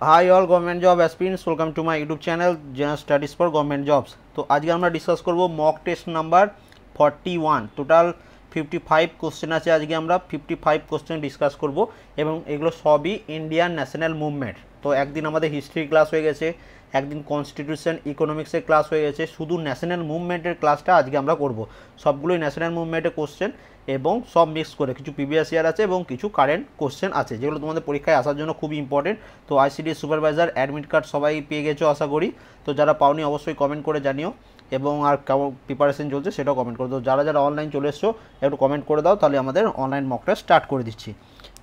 High all government job aspirants, welcome to my YouTube channel general studies for government jobs. তো আজকে আমরা discuss করব mock test number 41। Total 55 question আছে। আজকে আমরা 55 কোশ্চেন ডিসকাস করব এবং এগুলো সবই ইন্ডিয়ান ন্যাশনাল মুভমেন্ট। তো একদিন আমাদের হিস্ট্রি ক্লাস হয়ে গেছে, একদিন কনস্টিটিউশন ইকোনমিক্সের ক্লাস হয়ে গেছে, শুধু ন্যাশনাল মুভমেন্টের ক্লাসটা আজকে আমরা করব। সবগুলোই ন্যাশনাল মুভমেন্টের কোশ্চেন এবং সব মিক্স করে কিছু প্রিভিয়াস ইয়ার আছে এবং কিছু কারেন্ট কোশ্চেন আছে যেগুলো তোমাদের পরীক্ষায় আসার জন্য খুবই ইম্পর্টেন্ট। তো আইসিডিএস সুপারভাইজার অ্যাডমিট কার্ড সবাই পেয়ে গেছো আশা করি। তো যারা পাওনি অবশ্যই কমেন্ট করে জানিও এবং আর কেমন প্রিপারেশন চলছে সেটাও কমেন্ট করে দাও। যারা যারা অনলাইন চলে এসছো একটু কমেন্ট করে দাও, তাহলে আমাদের অনলাইন মকটা স্টার্ট করে দিচ্ছি।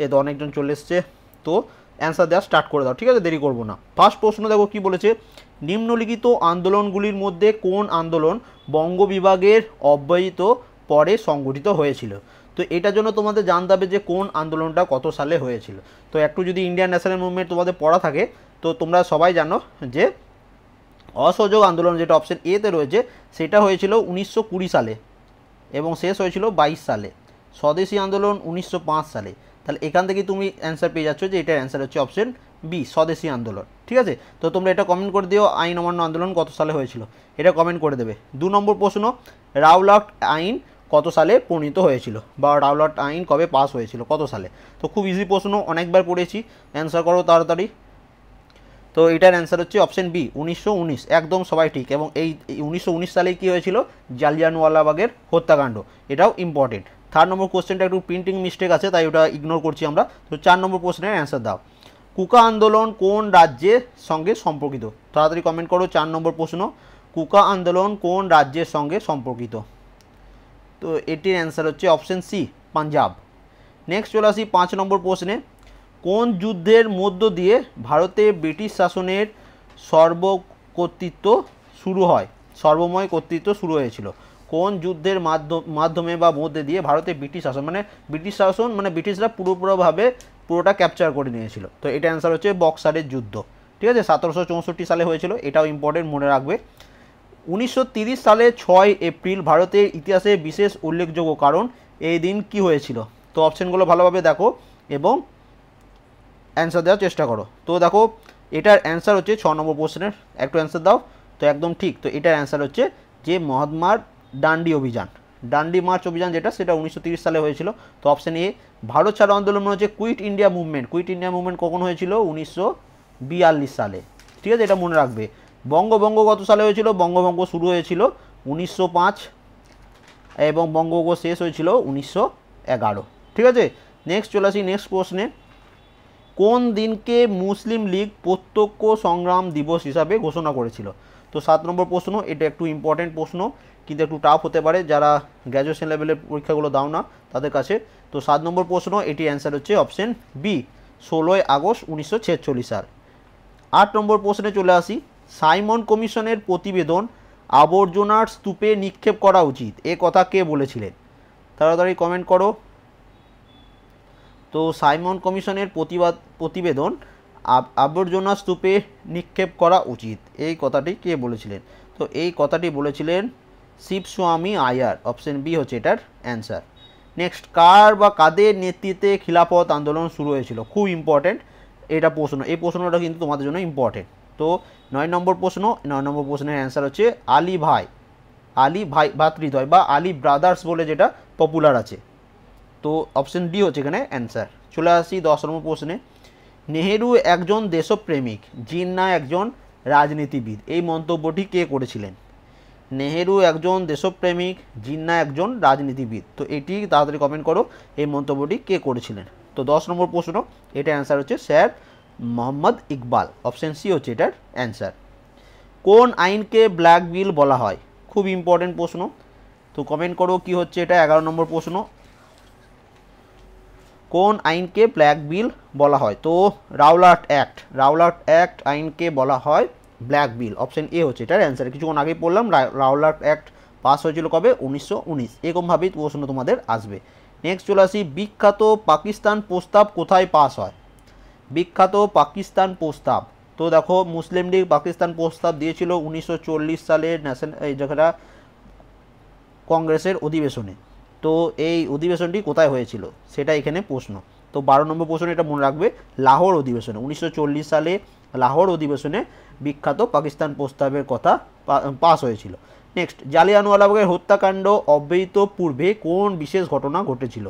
এ তো অনেকজন চলে এসছে, তো অ্যান্সার দেওয়া স্টার্ট করে দাও, ঠিক আছে? দেরি করবো না। ফার্স্ট প্রশ্ন দেখো কি বলেছে, নিম্নলিখিত আন্দোলনগুলির মধ্যে কোন আন্দোলন বঙ্গ বিভাগের অব্যয়িত পরে সংগঠিত হয়েছিল? তো এটার জন্য তোমাদের জানতে হবে যে কোন আন্দোলনটা কত সালে হয়েছিল। তো একটু যদি ইন্ডিয়ান ন্যাশনাল মুভমেন্ট তোমাদের পড়া থাকে তো তোমরা সবাই জানো যে অসহযোগ আন্দোলন যেটা অপশন এতে রয়েছে সেটা হয়েছিল 1920 সালে এবং শেষ হয়েছিল 22 সালে। স্বদেশী আন্দোলন 1905 সালে। তাহলে এখান থেকে তুমি অ্যান্সার পেয়ে যাচ্ছ যে এটার অ্যান্সার হচ্ছে অপশন বি, স্বদেশী আন্দোলন। ঠিক আছে, তো তোমরা এটা কমেন্ট করে দিও, আইন অমান্য আন্দোলন কত সালে হয়েছিল এটা কমেন্ট করে দেবে। 2 নম্বর প্রশ্ন, রাওলাট আইন কত সালে প্রণীত হয়েছিল বা রাওলাট আইন কবে পাস হয়েছিল, কত সালে? তো খুব ইজি প্রশ্ন, অনেকবার পড়েছি, অ্যান্সার করো তাড়াতাড়ি। তো এটার অ্যান্সার হচ্ছে অপশন বি, 1919। একদম সবাই ঠিক। এবং এই 1919 সালেই কী হয়েছিল? জালিয়ানওয়ালাবাগের হত্যাকাণ্ড, এটাও ইম্পর্টেন্ট। 3 নম্বর কোশ্চেনটা একটু প্রিন্টিং মিস্টেক আছে তাই ওটা ইগনোর করছি আমরা। তো 4 নম্বর প্রশ্নের অ্যান্সার দাও। কুকা আন্দোলন কোন রাজ্যের সঙ্গে সম্পর্কিত? তাড়াতাড়ি কমেন্ট করো। 4 নম্বর প্রশ্ন, কুকা আন্দোলন কোন রাজ্যের সঙ্গে সম্পর্কিত? তো এটির অ্যান্সার হচ্ছে অপশন সি, পাঞ্জাব। নেক্সট চলে আসি 5 নম্বর প্রশ্নে, কোন যুদ্ধের মধ্য দিয়ে ভারতে ব্রিটিশ শাসনের সর্বময় কর্তৃত্ব শুরু হয়েছিল? কোন যুদ্ধের মাধ্যমে বা মধ্যে দিয়ে ভারতে ব্রিটিশ শাসন মানে ব্রিটিশরা পুরোটা ক্যাপচার করে নিয়েছিল? তো এটা অ্যান্সার হচ্ছে বক্সারের যুদ্ধ। ঠিক আছে, 1764 সালে হয়েছিল, এটাও ইম্পর্টেন্ট, মনে রাখবে। 1930 সালে 6 এপ্রিল ভারতের ইতিহাসে বিশেষ উল্লেখযোগ্য কারণ এই দিন কি হয়েছিল? তো অপশানগুলো ভালোভাবে দেখো এবং অ্যান্সার দেওয়ার চেষ্টা করো। তো দেখো এটার অ্যান্সার হচ্ছে 6 নম্বর প্রশ্নের, একটু অ্যান্সার দাও। তো একদম ঠিক। তো এটার অ্যান্সার হচ্ছে যে মহাত্মার ডান্ডি মার্চ অভিযান যেটা, সেটা 1930 সালে হয়েছিল। তো অপশান এ। ভারত ছাড়ো আন্দোলন হচ্ছে কুইট ইন্ডিয়া মুভমেন্ট কখন হয়েছিল? 1942 সালে। ঠিক আছে, এটা মনে রাখবে। বঙ্গভঙ্গ কত সালে হয়েছিল? বঙ্গভঙ্গ শুরু হয়েছিল 1905 এবং বঙ্গভঙ্গ শেষ হয়েছিল 1911। ঠিক আছে, নেক্সট চলে আসি নেক্সট প্রশ্নে, কোন দিনকে মুসলিম লীগ প্রত্যক্ষ সংগ্রাম দিবস হিসাবে ঘোষণা করেছিল? তো 7 নম্বর প্রশ্ন, এটা একটু ইম্পর্টেন্ট প্রশ্ন কিন্তু একটু টাফ হতে পারে যারা গ্র্যাজুয়েশন লেভেলের পরীক্ষাগুলো দাও না তাদের কাছে। তো 7 নম্বর প্রশ্ন, এটি অ্যান্সার হচ্ছে অপশন বি, 16 আগস্ট 1946 সাল। 8 নম্বর প্রশ্নে চলে আসি, সাইমন কমিশনের প্রতিবেদন আবর্জনার স্তূপে নিক্ষেপ করা উচিত, এ কথা কে বলেছিলেন? তাড়াতাড়ি কমেন্ট করো। তো সাইমন কমিশনের প্রতিবেদন আবর্জনা স্তূপে নিক্ষেপ করা উচিত, এই কথাটি কে বলেছিলেন? তো এই কথাটি বলেছিলেন শিবস্বামী আয়ার। অপশন বি হচ্ছে এটার অ্যান্সার। নেক্সট, কার বা কাদের নেতৃত্বে খিলাফত আন্দোলন শুরু হয়েছিল? খুব ইম্পর্টেন্ট এটা প্রশ্ন, এই প্রশ্নটা কিন্তু তোমাদের জন্য ইম্পর্টেন্ট। তো 9 নম্বর প্রশ্নের অ্যান্সার হচ্ছে আলী ভাই ভাতৃদ্বয় বা আলী ব্রাদার্স বলে যেটা পপুলার আছে। তো অপশন ডি হচ্ছে এখানে অ্যান্সার। চলে আসি 10 নম্বর প্রশ্নে, নেহেরু একজন দেশপ্রেমিক, জিন্না একজন রাজনীতিবিদ, এই মন্তব্যটি কে করেছিলেন? নেহেরু একজন দেশপ্রেমিক, জিন্না একজন রাজনীতিবিদ। তো এটি তাড়াতাড়ি কমেন্ট করো, এই মন্তব্যটি কে করেছিলেন? তো 10 নম্বর প্রশ্ন, এটা অ্যান্সার হচ্ছে sir Mohammad Iqbal. Option C হচ্ছে এটার অ্যান্সার। কোন আইনকে ব্ল্যাক বিল বলা হয়? খুব ইম্পর্টেন্ট প্রশ্ন, তো কমেন্ট করো কি হচ্ছে এটা। 11 নম্বর প্রশ্ন, কোন আইনকে ব্ল্যাক বিল বলা হয়? তো রাওলাট অ্যাক্ট আইনকে বলা হয় ব্ল্যাক বিল। অপশন এ হচ্ছে এটার অ্যান্সার। কিছুক্ষণ আগেই বললাম রাওলাট অ্যাক্ট পাস হয়েছিল কবে? 1919। এরকমভাবেই প্রশ্ন তোমাদের আসবে। নেক্সট চলে আসি, বিখ্যাত পাকিস্তান প্রস্তাব কোথায় পাস হয়? বিখ্যাত পাকিস্তান প্রস্তাব, তো দেখো মুসলিম লীগ পাকিস্তান প্রস্তাব দিয়েছিল 1940 সালের যেটা কংগ্রেসের অধিবেশনে। তো এই অধিবেশনটি কোথায় হয়েছিল সেটা এখানে প্রশ্ন। তো 12 নম্বর প্রশ্ন এটা মনে রাখবে, লাহোর অধিবেশনে 1940 সালে লাহোর অধিবেশনে বিখ্যাত পাকিস্তান প্রস্তাবের কথা পাস হয়েছিল। নেক্সট, জালিয়ানওয়ালাবাগের হত্যাকাণ্ড অব্যবহিত পূর্বে কোন বিশেষ ঘটনা ঘটেছিল?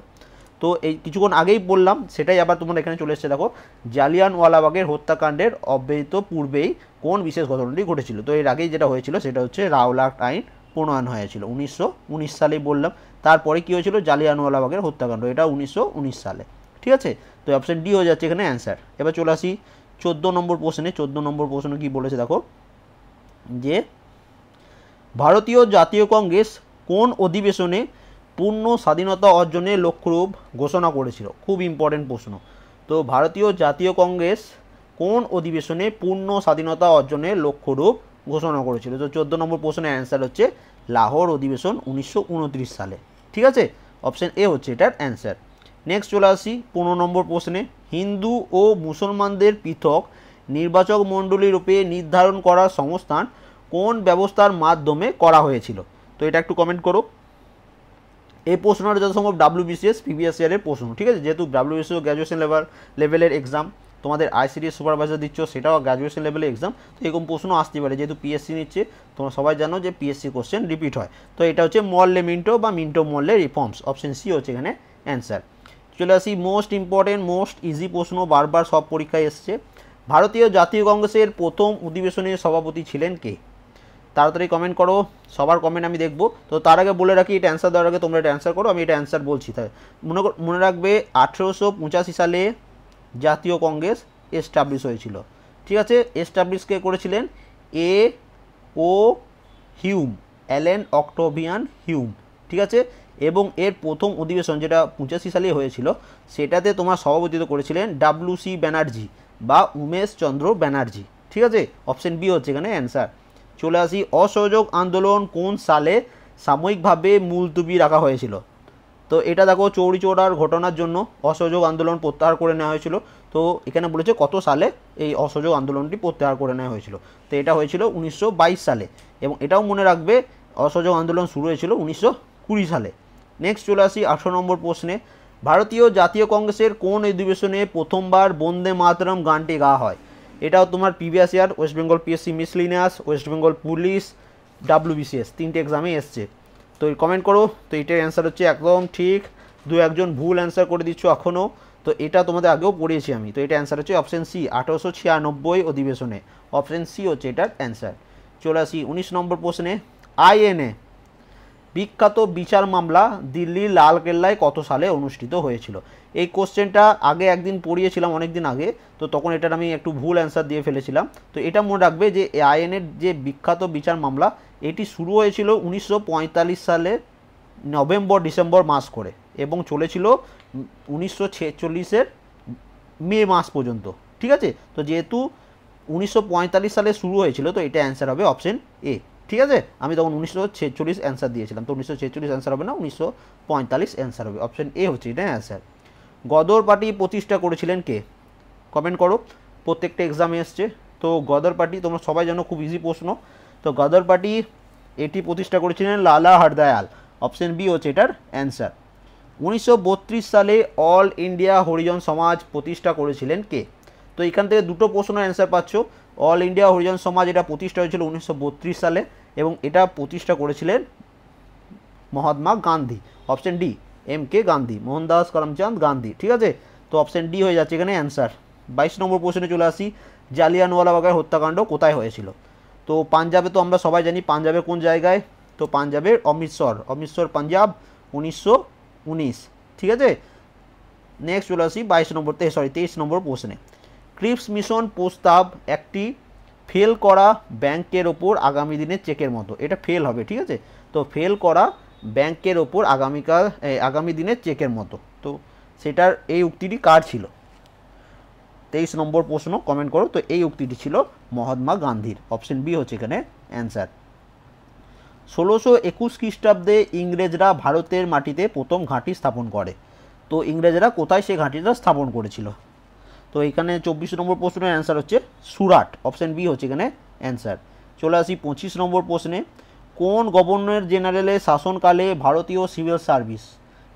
তো এই কিছুক্ষণ আগেই বললাম, সেটাই আবার তোমরা এখানে চলে এসেছে। দেখো, জালিয়ানওয়ালাবাগের হত্যাকাণ্ডের অব্যবহিত পূর্বেই কোন বিশেষ ঘটনাটি ঘটেছিল? তো এর আগেই যেটা হয়েছিল সেটা হচ্ছে রাওলাট আইন প্রণয়ন হয়েছিল 1919 সালেই বললাম। তারপরে কী হয়েছিল? জালিয়ানওয়ালাবাগের হত্যাকাণ্ড, এটা 1919 সালে। ঠিক আছে, তো অপশান ডি হয়ে যাচ্ছে এখানে অ্যান্সার। এবার চলে আসি 14 নম্বর প্রশ্নে। 14 নম্বর প্রশ্ন কী বলেছে দেখো, যে ভারতীয় জাতীয় কংগ্রেস কোন অধিবেশনে পূর্ণ স্বাধীনতা অর্জনের লক্ষ্যরূপ ঘোষণা করেছিল? খুব ইম্পর্টেন্ট প্রশ্ন। তো ভারতীয় জাতীয় কংগ্রেস কোন অধিবেশনে পূর্ণ স্বাধীনতা অর্জনের লক্ষ্যরূপ ঘোষণা করেছিল? তো 14 নম্বর প্রশ্নের অ্যান্সার হচ্ছে লাহোর অধিবেশন 1929 সালে। ঠিক আছে, অপশান এ হচ্ছে এটার অ্যান্সার। নেক্সট চলে আসি 15 নম্বর প্রশ্নে। হিন্দু ও মুসলমানদের পৃথক নির্বাচক মণ্ডলী রূপে নির্ধারণ করার সংস্থান কোন ব্যবস্থার মাধ্যমে করা হয়েছিল? তো এটা একটু কমেন্ট করো। এই প্রশ্নটা যত সম্ভব WBCS প্রিভিয়াস ইয়ারের প্রশ্ন। ঠিক আছে, যেহেতু WBCS গ্র্যাজুয়েশন লেভেলের এক্সাম, তোমাদের ICDS সুপারভাইজার দিচ্ছ, সেটাও গ্র্যাজুয়েশন লেভেলের এক্সাম, তো এরকম প্রশ্ন আসতে পারে। যেহেতু PSC নিচ্ছে, তোমরা সবাই জানো যে PSC কোশ্চেন রিপিট হয়। তো এটা হচ্ছে মল্লে মিন্টো বা মিন্টো মল্লে রিফর্মস, অপশন সি হচ্ছে এখানে অ্যান্সার। চলে আসি মোস্ট ইম্পর্টেন্ট মোস্ট ইজি প্রশ্ন, বারবার সব পরীক্ষায় এসছে। ভারতীয় জাতীয় কংগ্রেসের প্রথম অধিবেশনের সভাপতি ছিলেন কে? তাড়াতাড়ি কমেন্ট করো, সবার কমেন্ট আমি দেখবো। তো তার আগে বলে রাখি, এটা অ্যান্সার দেওয়ার আগে তোমরা এটা অ্যান্সার করো, আমি এটা অ্যান্সার বলছি। তাই মনে রাখবে 1885 সালে জাতীয় কংগ্রেস এস্টাবলিশ হয়েছিল। ঠিক আছে, এস্টাবলিশ কে করেছিলেন? A O Hume, Allan Octavian Hume. ঠিক আছে, এবং এর প্রথম অধিবেশন যেটা 85 সালে হয়েছিল, সেটাতে তোমার সভাপতিত্ব করেছিলেন WC ব্যানার্জি বা উমেশ চন্দ্র ব্যানার্জি। ঠিক আছে, অপশন বি হচ্ছে এখানে অ্যান্সার। চলে আসি অসহযোগ আন্দোলন কোন সালে সাময়িকভাবে মুলতুবি রাখা হয়েছিল? তো এটা দেখো, চৌরি চৌরার ঘটনার জন্য অসহযোগ আন্দোলন প্রত্যাহার করে নেওয়া হয়েছিল। তো এখানে বলেছে কত সালে এই অসহযোগ আন্দোলনটি প্রত্যাহার করে নেওয়া হয়েছিল। তো এটা হয়েছিল 1922 সালে, এবং এটাও মনে রাখবে অসহযোগ আন্দোলন শুরু হয়েছিল 1920 সালে। নেক্সট চলে আসি 18 নম্বর প্রশ্নে। ভারতীয় জাতীয় কংগ্রেসের কোন অধিবেশনে প্রথমবার বন্দে মাতরম গানটি গাওয়া হয়? এটাও তোমার previous year West Bengal PSC miscellaneous, West Bengal police, WBCS তিনটে এক্সামে এসছে। তো কমেন্ট করো। তো এটার অ্যান্সার হচ্ছে একদম ঠিক, দু একজন ভুল অ্যান্সার করে দিচ্ছ এখনও। তো এটা তোমাদের আগেও পড়িয়েছি আমি। তো এটা অ্যান্সার হচ্ছে অপশন সি, 1896 অধিবেশনে। অপশন সি হচ্ছে এটার অ্যান্সার। চলে আসি 19 নম্বর প্রশ্নে। INA বিখ্যাত বিচার মামলা দিল্লির লালকেল্লায় কত সালে অনুষ্ঠিত হয়েছিল? এই কোশ্চেনটা আগে একদিন পড়িয়েছিলাম, অনেক দিন আগে। তো তখন এটার আমি একটু ভুল অ্যান্সার দিয়ে ফেলেছিলাম। তো এটা মনে রাখবে যে INA যে বিখ্যাত বিচার মামলা, এটি শুরু হয়েছিল 1945 সালে নভেম্বর ডিসেম্বর মাস করে, এবং চলেছিল 1946-এর মে মাস পর্যন্ত। ঠিক আছে, তো যেহেতু 1945 সালে শুরু হয়েছিল, তো এটা অ্যান্সার হবে অপশন এ। ঠিক আছে, আমি তখন 1946 অ্যান্সার দিয়েছিলাম। তো 1946 অ্যান্সার হবে না, 1945 অ্যান্সার হবে। অপশন এ হচ্ছে এটা অ্যান্সার। গদর পার্টি প্রতিষ্ঠা করেছিলেন কে? কমেন্ট করো, প্রত্যেকটা এক্সামে এসছে। তো গদর পার্টি তোমরা সবাই জানো, খুব ইজি প্রশ্ন। তো গদর পার্টি এটি প্রতিষ্ঠা করেছিলেন লালা হরদয়াল। অপশন বি হচ্ছে এটার অ্যান্সার। 1932 সালে অল ইন্ডিয়া হরিজন সমাজ প্রতিষ্ঠা করেছিলেন কে? তো এখান থেকে দুটো প্রশ্নের অ্যান্সার পাচ্ছ। অল ইন্ডিয়া হরিজন সমাজ এটা প্রতিষ্ঠা হয়েছিল 1932 সালে, এবং এটা প্রতিষ্ঠা করেছিলেন Mahatma Gandhi. Option D, MK Gandhi, Mohandas Karamchand Gandhi. ঠিক আছে, তো অপশন ডি হয়ে যাচ্ছে এখানে অ্যান্সার। 22 নম্বর প্রশ্নে চলে আসি। জালিয়ানওয়ালাবাগের হত্যাকাণ্ড কোথায় হয়েছিল? তো পাঞ্জাবে, তো আমরা সবাই জানি পাঞ্জাবের কোন জায়গায়। তো পাঞ্জাবের অমৃতসর পাঞ্জাব, 1919। ঠিক আছে, নেক্সট চলে আসি 23 নম্বর প্রশ্নে। ক্রিপস মিশন প্রস্তাব একটি ফেল করা ব্যাংকের ওপর আগামী দিনের চেকের মতো। এটা ফেল হবে। ঠিক আছে, তো ফেল করা ব্যাংকের ওপর আগামী দিনের চেকের মতো। তো সেটার এই উক্তিটি কার ছিল? 23 নম্বর প্রশ্ন, কমেন্ট করো। তো এই উক্তিটি ছিল মহাত্মা গান্ধীর। অপশন বি হচ্ছে এখানে অ্যান্সার। 1621 খ্রিস্টাব্দে ইংরেজরা ভারতের মাটিতে প্রথম ঘাঁটি স্থাপন করে। তো ইংরেজরা কোথায় সেই ঘাঁটিটা স্থাপন করেছিল? তো এখানে 24 নম্বর প্রশ্নের অ্যান্সার হচ্ছে সুরাট। অপশন বি হচ্ছে এখানে অ্যান্সার। চলে আসি 25 নম্বর প্রশ্নে। কোন গভর্নর জেনারেলের শাসনকালে ভারতীয় সিভিল সার্ভিস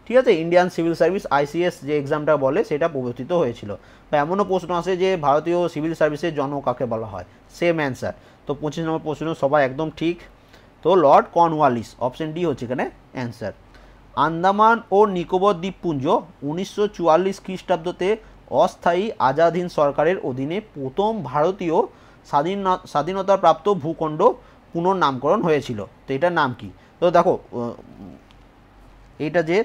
ঠিক আছে, ইন্ডিয়ান সিভিল সার্ভিস আইসিএস যে এক্সামটা বলে সেটা প্রবর্তিত হয়েছিল। বা এমনও প্রশ্ন আসে যে ভারতীয় সিভিল সার্ভিসের জনক কাকে বলা হয়, সেম অ্যান্সার। তো 25 নম্বর প্রশ্ন সবাই একদম ঠিক। তো লর্ড কর্নওয়ালিস, অপশন ডি হচ্ছে এখানে অ্যান্সার। আন্দামান ও নিকোবর দ্বীপপুঞ্জ 1944 খ্রিস্টাব্দতে অস্থায়ী আজাদ হিন্দ সরকারের অধীনে প্রথম ভারতীয় স্বাধীনতাপ্রাপ্ত ভূখণ্ড পুনর্নামকরণ হয়েছিল। তো এটার নাম কি? তো দেখো এইটা যে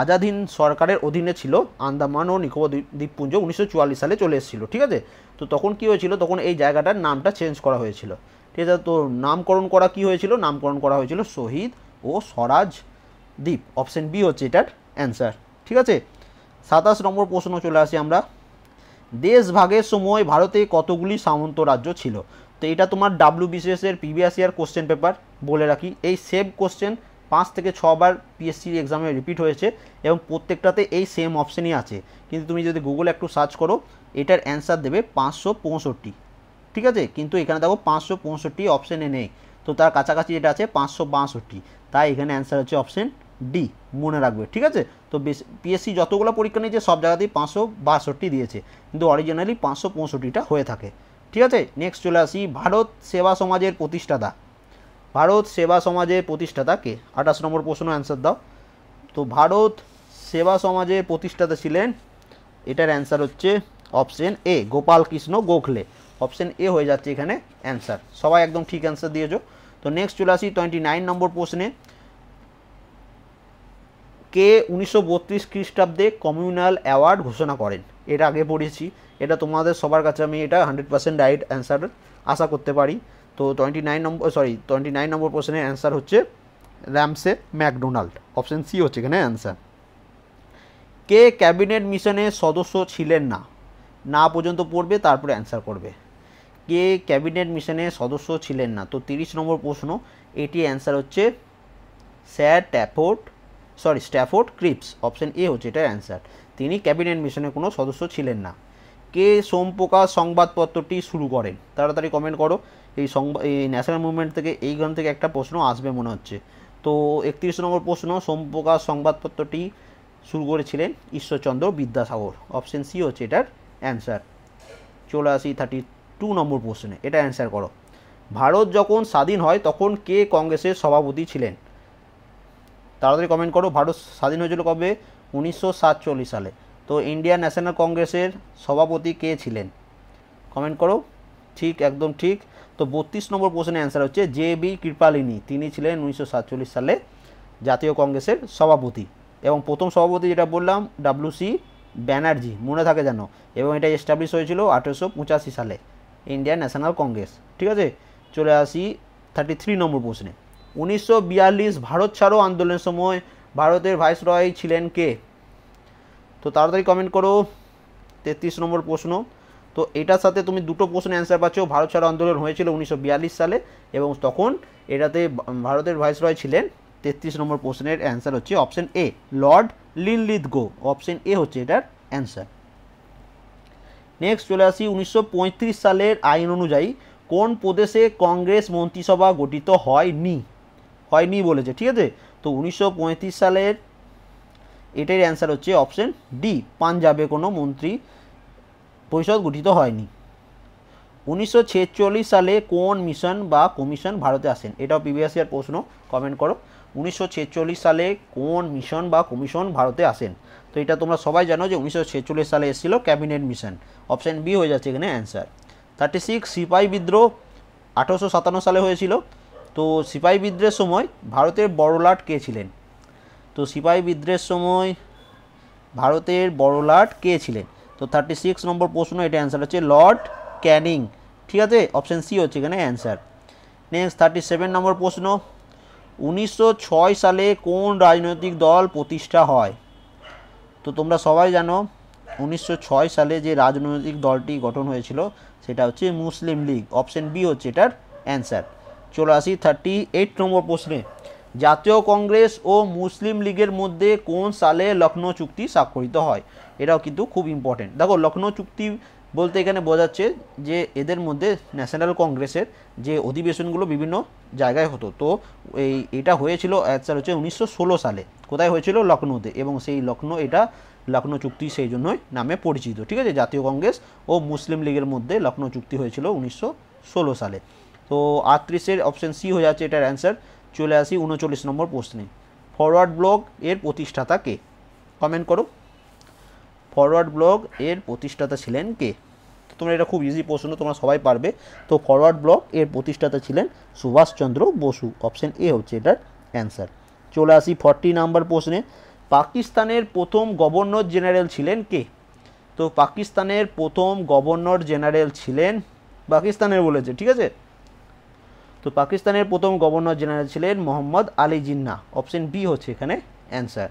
আজাদ হিন্দ সরকারের অধীনে ছিল আন্দামান ও নিকোবর দ্বীপপুঞ্জ 1944 সালে চলে এসেছিল, ঠিক আছে। তো তখন কি হয়েছিল, তখন এই জায়গাটার নামটা চেঞ্জ করা হয়েছিল, ঠিক আছে। তো নামকরণ করা কি হয়েছিল, নামকরণ করা হয়েছিল শহীদ ও স্বরাজ দ্বীপ, অপশন বি হচ্ছে এটার অ্যান্সার, ঠিক আছে। 27 নম্বর প্রশ্ন চলে আসি আমরা। দেশ ভাগের সময় ভারতে কতগুলি সামন্ত রাজ্য ছিল? তো এটা তোমার WBCS এর প্রিভিয়াস ইয়ার কোশ্চেন পেপার, বলে রাখি এই সেম কোশ্চেন 5 থেকে 6 বার পিএসসি এক্সামে রিপিট হয়েছে এবং প্রত্যেকটাতে এই সেম অপশানই আছে। কিন্তু তুমি যদি গুগলে একটু সার্চ করো এটার অ্যান্সার দেবে 565, ঠিক আছে। কিন্তু এখানে দেখো 565 অপশানে নেই, তো তার কাছাকাছি যেটা আছে 562, তাই এখানে অ্যান্সার হচ্ছে অপশান ডি, মনে রাখবে, ঠিক আছে। তো পিএসসি যতগুলো পরীক্ষা নিয়েছে সব জায়গাতেই 562 দিয়েছে, কিন্তু অরিজিনালি 565টা হয়ে থাকে, ঠিক আছে। নেক্সট চলে আসি, ভারত সেবা সমাজের প্রতিষ্ঠাতা। ভারত সেবা সমাজের প্রতিষ্ঠাতা কে? 28 নম্বর প্রশ্ন, অ্যান্সার দাও। তো ভারত সেবা সমাজের প্রতিষ্ঠাতা ছিলেন, এটার অ্যান্সার হচ্ছে option A, Gopal Krishna Gokhale, option A হয়ে যাচ্ছে এখানে অ্যান্সার। সবাই একদম ঠিক অ্যান্সার দিয়েছো। তো নেক্সট চলে আসি 29 নম্বর প্রশ্নে। কে 1932 খ্রিস্টাব্দে কমিউনাল অ্যাওয়ার্ড ঘোষণা করেন? এটা আগে পড়েছি, এটা তোমাদের সবার কাছে আমি এটা 100% রাইট অ্যান্সার আশা করতে পারি। তো 29 নম্বর প্রশ্নের অ্যান্সার হচ্ছে র্যামসে ম্যাকডোনাল্ড, অপশন সি হচ্ছে এখানে অ্যান্সার। কে ক্যাবিনেট মিশনের সদস্য ছিলেন না? না পর্যন্ত পড়বে তারপরে অ্যান্সার করবে। কে ক্যাবিনেট মিশনের সদস্য ছিলেন না? তো 30 নম্বর প্রশ্ন, এটি অ্যান্সার হচ্ছে স্ট্যাফোর্ড ক্রিপস, অপশন এ হচ্ছে এটার অ্যান্সার। তিনি ক্যাবিনেট মিশনের কোনো সদস্য ছিলেন না। কে সোমপ্রকাশ সংবাদপত্রটি শুরু করেন? তাড়াতাড়ি কমেন্ট করো। এই ন্যাশনাল মুভমেন্ট থেকে এইখান থেকে একটা প্রশ্ন আসবে মনে হচ্ছে। তো 31 নম্বর প্রশ্ন, সোমপ্রকাশ সংবাদপত্রটি শুরু করেছিলেন ঈশ্বরচন্দ্র বিদ্যাসাগর, অপশন সি হচ্ছে এটার অ্যান্সার। চলে আসি 32 নম্বর প্রশ্নে, এটা অ্যান্সার করো। ভারত যখন স্বাধীন হয় তখন কে কংগ্রেসের সভাপতি ছিলেন? তাড়াতাড়ি কমেন্ট করো। ভারত স্বাধীন হয়েছিল কবে? 1947 সালে। তো ইন্ডিয়ান ন্যাশনাল কংগ্রেসের সভাপতি কে ছিলেন? কমেন্ট করো। ঠিক, একদম ঠিক। তো 32 নম্বর প্রশ্নের অ্যান্সার হচ্ছে JB কৃপালিনী, তিনি ছিলেন 1947 সালে জাতীয় কংগ্রেসের সভাপতি। এবং প্রথম সভাপতি যেটা বললাম WC ব্যানার্জি, মনে থাকে যেন। এবং এটা এস্টাবলিশ হয়েছিল 1885 সালে, ইন্ডিয়ান ন্যাশনাল কংগ্রেস, ঠিক আছে। চলে আসি 33 নম্বর প্রশ্নে। 1942 ভারত ছাড়ো আন্দোলনের সময় ভারতের ভাইসরয় ছিলেন কে? তো তাড়াতাড়ি কমেন্ট করো। 33 নম্বর প্রশ্ন। তো এটার সাথে তুমি দুটো প্রশ্নের অ্যান্সার পাচ্ছ। ভারত ছাড়ো আন্দোলন হয়েছিল 1942 সালে এবং তখন এটাতে ভারতের ভাইসরয় ছিলেন। 33 নম্বর প্রশ্নের অ্যান্সার হচ্ছে option A, Lord Linlithgow, option A হচ্ছে এটার অ্যান্সার। নেক্সট চলে আসি 1935 সালের আইন অনুযায়ী কোন প্রদেশে কংগ্রেস মন্ত্রিসভা গঠিত হয়নি বলেছে, ঠিক আছে। তো 1935 সালের এটার অ্যান্সার হচ্ছে অপশন ডি, পাঞ্জাবে কোনো মন্ত্রী পরিষদ গঠিত হয়নি। 1946 সালে কোন মিশন বা কমিশন ভারতে আসেন? এটাও প্রিভিয়াস ইয়ার প্রশ্ন, কমেন্ট করো। 1946 সালে কোন মিশন বা কমিশন ভারতে আসেন? তো এটা তোমরা সবাই জানো যে 1946 সালে এসেছিল ক্যাবিনেট মিশন, অপশন বি হয়ে যাচ্ছে এখানে অ্যান্সার। 36 সিপাহী বিদ্রোহ 1857 সালে হয়েছিল। তো সিপাহী বিদ্রোহের সময় ভারতের বড়লাট কে ছিলেন? তো সিপাহী বিদ্রোহের সময় ভারতের বড়লাট কে ছিলেন? তো 36 নম্বর প্রশ্ন, এটা অ্যান্সার হচ্ছে লর্ড ক্যানিং, ঠিক আছে, অপশন সি হচ্ছে এখানে অ্যান্সার। নেক্সট 37 নম্বর প্রশ্ন, 1906 সালে কোন রাজনৈতিক দল প্রতিষ্ঠা হয়? তো তোমরা সবাই জানো 1906 সালে যে রাজনৈতিক দলটি গঠন হয়েছিল সেটা হচ্ছে মুসলিম লীগ, অপশন বি হচ্ছে এটার অ্যান্সার। চলে আসি 38 নম্বর প্রশ্নে, জাতীয় কংগ্রেস ও মুসলিম লীগের মধ্যে কোন সালে লখনৌ চুক্তি স্বাক্ষরিত হয়? এটাও কিন্তু খুব ইম্পর্টেন্ট। দেখো লখনৌ চুক্তি বলতে এখানে বোঝাচ্ছে যে এদের মধ্যে ন্যাশনাল কংগ্রেসের যে অধিবেশনগুলো বিভিন্ন জায়গায় হতো, তো এটা হয়েছিল অ্যান্সার হচ্ছে 1916 সালে। কোথায় হয়েছিল? লখনৌতে, এবং সেই এটা লখনৌ চুক্তি সেই জন্যই নামে পরিচিত। ঠিক আছে, জাতীয় কংগ্রেস ও মুসলিম লীগের মধ্যে লখনৌ চুক্তি হয়েছিল 1916 সালে। তো 38-এর অপশন সি হয়ে যাচ্ছে এটার অ্যান্সার। চলে আসি 39 নম্বর প্রশ্নে। ফরওয়ার্ড ব্লক এর প্রতিষ্ঠাতা কে? কমেন্ট করো। ফরওয়ার্ড ব্লক এর প্রতিষ্ঠাতা ছিলেন কে? তোমরা এটা খুব ইজি প্রশ্ন, তোমরা সবাই পারবে। তো ফরওয়ার্ড ব্লক এর প্রতিষ্ঠাতা ছিলেন সুভাষচন্দ্র বসু। অপশন এ হচ্ছে এটার অ্যান্সার। চলে আসি 40 নাম্বার প্রশ্নে। পাকিস্তানের প্রথম গভর্নর জেনারেল ছিলেন কে? তো পাকিস্তানের প্রথম গভর্নর জেনারেল ছিলেন, পাকিস্তানের বলেছে, ঠিক আছে, তো পাকিস্তানের প্রথম গভর্নর জেনারেল ছিলেন মোহাম্মদ আলী জিন্না। অপশন বি হচ্ছে এখানে অ্যান্সার।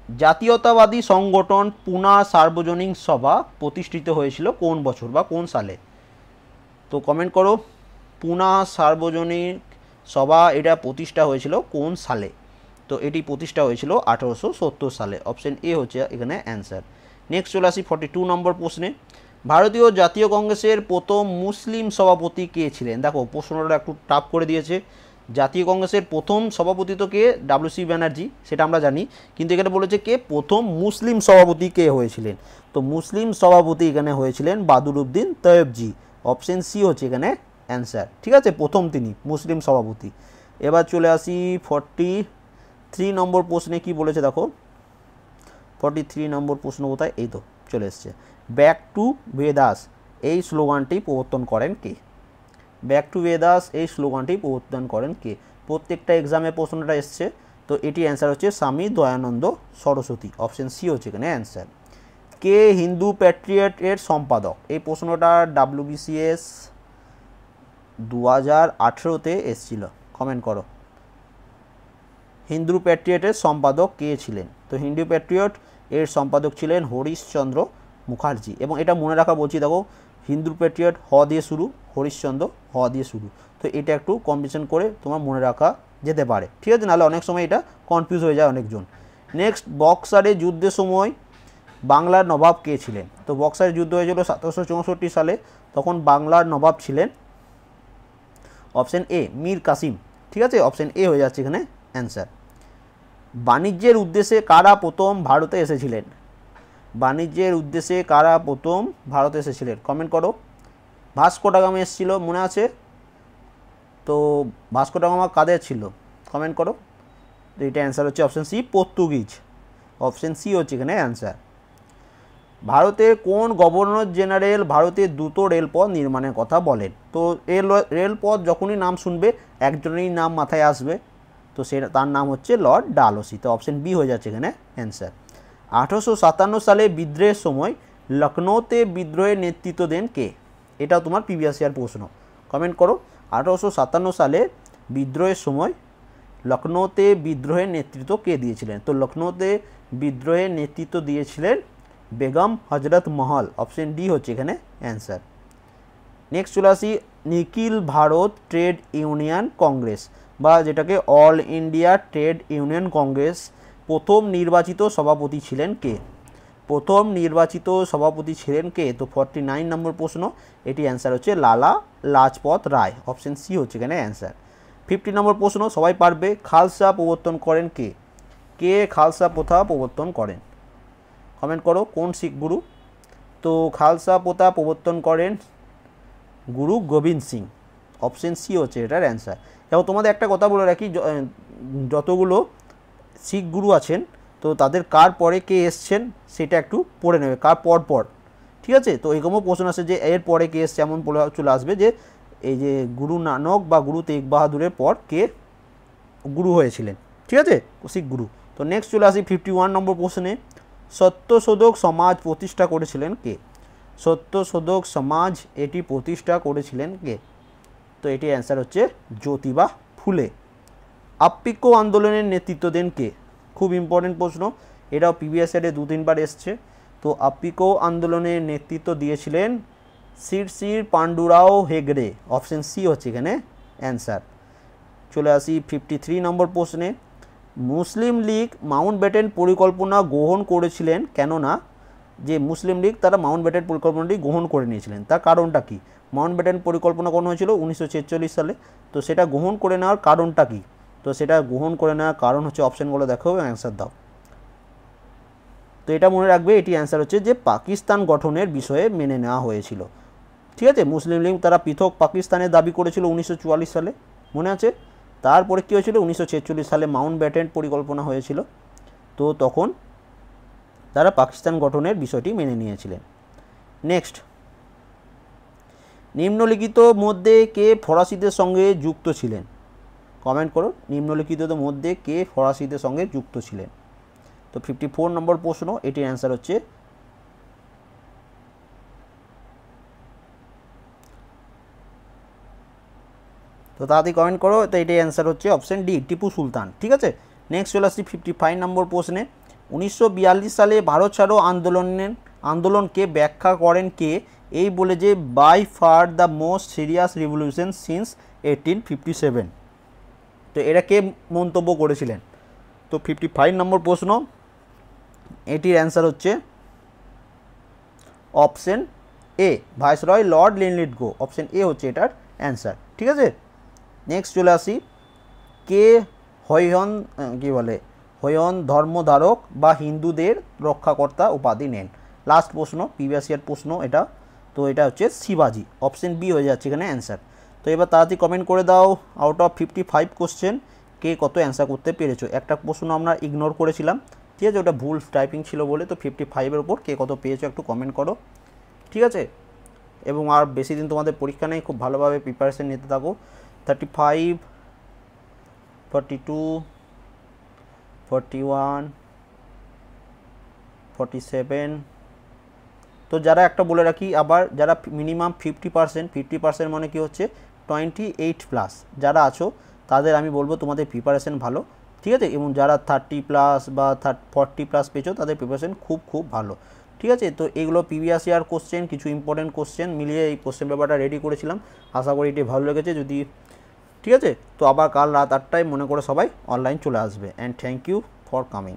জাতীয়তাবাদী সংগঠন পুনা সার্বজনীন সভা প্রতিষ্ঠিত হয়েছিল কোন বছর বা কোন সালে? তো কমেন্ট করো। পুনা সার্বজনীন সভা এটা প্রতিষ্ঠা হয়েছিল কোন সালে? তো এটি প্রতিষ্ঠা হয়েছিল 1870 সালে। অপশন এ হচ্ছে এখানে অ্যান্সার। নেক্সট চলে আসি 42 নম্বর প্রশ্নে। ভারতীয় জাতীয় কংগ্রেসের প্রথম মুসলিম সভাপতি কে ছিলেন? দেখো প্রশ্নটা একটু টাফ করে দিয়েছে। জাতীয় কংগ্রেসের প্রথম সভাপতি তো কে? ডব্লিউ.সি. ব্যানার্জি, সেটা আমরা জানি, কিন্তু এখানে বলেছে কে প্রথম মুসলিম সভাপতি কে হয়েছিলেন? তো মুসলিম সভাপতি এখানে হয়েছিলেন বাদরুদ্দিন তৈয়বজি। অপশন সি হচ্ছে এখানে অ্যান্সার। ঠিক আছে, প্রথম তিনি মুসলিম সভাপতি। এবার চলে আসি 43 নম্বর প্রশ্নে। কি বলেছে দেখো, 43 নম্বর প্রশ্ন কোথায়? এই তো চলে এসছে। ব্যাক টু বেদাস এই স্লোগানটি প্রবর্তন করেন কে? ব্যাক টু বেদাস এই স্লোগানটি প্রবর্তন করেন কে? প্রত্যেকটা এক্সামে প্রশ্নটা এসছে, তো এটি অ্যান্সার হচ্ছে স্বামী দয়ানন্দ সরস্বতী। অপশন সি হচ্ছে এখানে অ্যান্সার। কে হিন্দু প্যাট্রিয়ট এর সম্পাদক? এই প্রশ্নটা WBCS 2018-তে এসেছিল। কমেন্ট করো। হিন্দু প্যাট্রিয়টের সম্পাদক কে ছিলেন? তো হিন্দু প্যাট্রিয়ট এর সম্পাদক ছিলেন হরিশচন্দ্র মুখার্জি। এবং এটা মনে রাখা বলছি, দেখো হিন্দু প্যাট্রিয়ট হ দিয়ে শুরু, হরিশচন্দ্র হ দিয়ে শুরু, তো এটা একটু কম্বিনেশন করে তোমার মনে রাখা যেতে পারে, ঠিক আছে, নাহলে অনেক সময় এটা কনফিউজ হয়ে যায় অনেকজন। নেক্সট, বক্সারের যুদ্ধের সময় বাংলার নবাব কে ছিলেন? তো বক্সারের যুদ্ধ হয়েছিল 1764 সালে, তখন বাংলার নবাব ছিলেন অপশন এ মীর কাসিম। ঠিক আছে, অপশন এ হয়ে যাচ্ছে এখানে অ্যান্সার। বাণিজ্যের উদ্দেশ্যে কারা প্রথম ভারতে এসেছিলেন? বাণিজ্যের উদ্দেশ্যে কারা প্রথম ভারতে এসেছিলেন? কমেন্ট করো। ভাস্কো ডা গামা এসেছিল, মনে আছে? তো ভাস্কো ডা গামা কাদের ছিল? কমেন্ট করো। তো এটা অ্যান্সার হচ্ছে option C Portuguese. Option C হচ্ছে এখানে অ্যান্সার। ভারতের কোন গভর্নর জেনারেল ভারতের দ্রুত রেলপথ নির্মাণের কথা বলেন? তো রেলপথ যখনই নাম শুনবে একজনেরই নাম মাথায় আসবে, তো তার নাম হচ্ছে লর্ড ডালহৌসি। তো অপশন বি হয়ে যাচ্ছে এখানে অ্যান্সার। 1857 সালে বিদ্রোহের সময় লখনৌতে বিদ্রোহের নেতৃত্ব দেন কে? এটাও তোমার প্রিভিয়াস ইয়ার প্রশ্ন। কমেন্ট করো। 1857 সালে বিদ্রোহের সময় লখনৌতে বিদ্রোহের নেতৃত্ব কে দিয়েছিলেন? তো লখনৌতে বিদ্রোহের নেতৃত্ব দিয়েছিলেন বেগম হজরত মহল। অপশন ডি হচ্ছে এখানে অ্যান্সার। নেক্সট চলে আসি নিখিল ভারত ট্রেড ইউনিয়ন কংগ্রেস, বা যেটাকে all India trade union Congress, প্রথম নির্বাচিত সভাপতি ছিলেন কে? প্রথম নির্বাচিত সভাপতি ছিলেন কে? তো 49 নম্বর প্রশ্ন, এটি অ্যান্সার হচ্ছে লালা লাজপত রায়। অপশন সি হচ্ছে এখানে অ্যান্সার। 50 নম্বর প্রশ্ন সবাই পারবে। খালসা প্রবর্তন করেন কে? কে খালসা প্রথা প্রবর্তন করেন? কমেন্ট করো কোন শিখ গুরু? তো খালসা প্রথা প্রবর্তন করেন গুরু গোবিন্দ সিং। অপশন সি হচ্ছে এটার অ্যান্সার। এবং তোমাদের একটা কথা বলে রাখি, যতগুলো শিখ গুরু আছেন তো তাদের কার পরে কে এসছেন সেটা একটু পড়ে নেবে, কার পর পর, ঠিক আছে। তো এরকমও প্রশ্ন আসে যে এর পরে কে এসছে, এমন চলে আসবে যে এই যে গুরু নানক বা গুরু তেগ বাহাদুরের পর কে গুরু হয়েছিলেন, ঠিক আছে, শিখ গুরু। তো নেক্সট চলে আসি 51 নম্বর প্রশ্নে। সত্যশোধক সমাজ প্রতিষ্ঠা করেছিলেন কে? সত্যশোধক সমাজ এটি প্রতিষ্ঠা করেছিলেন কে? তো এটি অ্যান্সার হচ্ছে জ্যোতিবা ফুলে। আপ্পিকো আন্দোলনের নেতৃত্ব দেন কে? খুব ইম্পর্টেন্ট প্রশ্ন, এটাও প্রিভিয়াস ইয়ারে 2-3 বার এসছে। তো আপ্পিকো আন্দোলনের নেতৃত্ব দিয়েছিলেন শিরশির পাণ্ডুরাও হেগড়ে। অপশন সি হচ্ছে এখানে অ্যান্সার। চলে আসি 53 নম্বর প্রশ্নে। মুসলিম লীগ মাউন্টব্যাটেন পরিকল্পনা গ্রহণ করেছিলেন কেননা যে মুসলিম লীগ তারা মাউন্টব্যাটেন পরিকল্পনাটি গ্রহণ করে নিয়েছিলেন, তার কারণটা কি? মাউন্টব্যাটেন পরিকল্পনা গ্রহণ হয়েছিল 1946 সালে, তো সেটা গ্রহণ করে নেওয়ার কারণটা কি? তো সেটা গ্রহণ করে নেওয়ার কারণ হচ্ছে, অপশানগুলো দেখো এবং অ্যান্সার দাও। তো এটা মনে রাখবে, এটি অ্যান্সার হচ্ছে যে পাকিস্তান গঠনের বিষয়ে মেনে নেওয়া হয়েছিল। ঠিক আছে, মুসলিম লীগ তারা পৃথক পাকিস্তানের দাবি করেছিল 1944 সালে, মনে আছে? তারপরে কী হয়েছিল, 1946 সালে মাউন্টব্যাটেন পরিকল্পনা হয়েছিল, তো তখন তারা পাকিস্তান গঠনের বিষয়টি মেনে নিয়েছিলেন। নেক্সট, নিম্নলিখিত মধ্যে কে ফরাসিদের সঙ্গে যুক্ত ছিলেন? কমেন্ট করো, নিম্নলিখিত মধ্যে কে ফরাসিদের সঙ্গে যুক্ত ছিলেন? তো 54 নম্বর প্রশ্ন, এটির অ্যান্সার হচ্ছে তো তাড়াতাড়ি কমেন্ট করো। তো এটাই অ্যান্সার হচ্ছে অপশান ডি, টিপু সুলতান। ঠিক আছে, নেক্সট চলে আসছি 55 নম্বর প্রশ্নে। 1942 সালে ভারত ছাড়ো আন্দোলনকে ব্যাখ্যা করেন কে এই বলে যে by far the most serious revolution since 1857? তো এরা কে মন্তব্য করেছিলেন? তো 55 নম্বর প্রশ্ন, এটির অ্যান্সার হচ্ছে option A, viceroy Lord Linlithgow. Option A হচ্ছে এটার অ্যান্সার। ঠিক আছে, নেক্সট চলে আসি, কে হৈহন ধর্মধারক বা হিন্দুদের রক্ষাকর্তা উপাধি নেন? লাস্ট প্রশ্ন, প্রিভিয়াস ইয়ার প্রশ্ন এটা। তো এটা হচ্ছে শিবাজি। অপশান বি হয়ে যাচ্ছে এখানে অ্যান্সার। তো এবার তাড়াতাড়ি কমেন্ট করে দাও, আউট অফ 55 কোশ্চেন কে কত অ্যান্সার করতে পেরেছো? একটা প্রশ্ন আমরা ইগনোর করেছিলাম, ঠিক আছে, ওটা ভুল টাইপিং ছিল বলে। তো 55-এর উপর কে কত পেয়েছো একটু কমেন্ট করো। ঠিক আছে, এবং আর বেশি দিন তোমাদের পরীক্ষা নেই, খুব ভালোভাবে প্রিপারেশন নিতে থাকো। 35, 42, 41, 47। তো যারা একটা বলে রাখি আবার, যারা মিনিমাম 50% মানে কি হচ্ছে 28+, যারা আছো তাদের আমি বলবো তোমাদের প্রিপারেশন ভালো। ঠিক আছে, এবং যারা 30+ বা 40+ পেয়েছো তাদের প্রিপারেশন খুব ভালো। ঠিক আছে, তো এগুলো প্রিভিয়াস ইয়ার কোশ্চেন, কিছু ইম্পর্টেন্ট কোশ্চেন মিলিয়ে এই কোশ্চেন পেপারটা রেডি করেছিলাম। আশা করি এটি ভালো লেগেছে। যদি ঠিক আছে, তো আবার কাল রাত 8টায় মনে করে সবাই অনলাইন চলে আসবে। And thank you for coming.